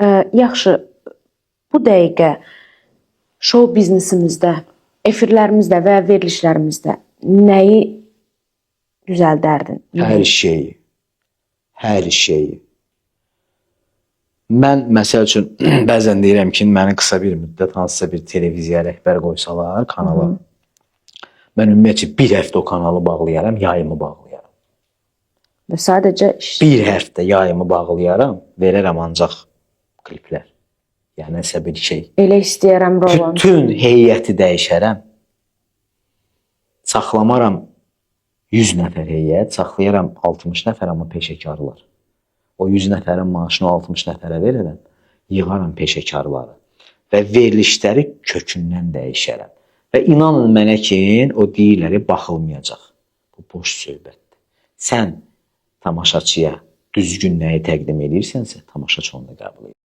Yaxşı, bu dəqiqə şou biznesimizdə, efirlərimizdə və ya verilişlərimizdə nəyi düzəldərdin? Hər şeyi. Hər şeyi. Mən məsəl üçün bəzən deyirəm ki, məni qısa bir müddət hansısa bir televiziya rəhbər qoysalar kanala. Mən ümumiyyətcə bir həftə o kanalı bağlayaram, yayımı bağlayaram. Və sadəcə bir həftə yayımı bağlayaram, verərəm ancaq kliplər. Yəni nəsə bir şey. Elə istəyərəm Roland. Bütün heyəti dəyişərəm. Saxlamaram 100 nəfər heyət, saxlayaram 60 nəfər amma peşəkarlar. O 100 nəfərin maaşını 60 nəfərə verərəm, yığaram peşəkarları və verilişləri kökündən dəyişərəm. Və inanın mənə ki, o deyirləri baxılmayacaq. Bu boş söhbətdir. Sən tamaşaçıya düzgün nəyi təqdim edirsənsə, tamaşaçı onu da qəbul edir.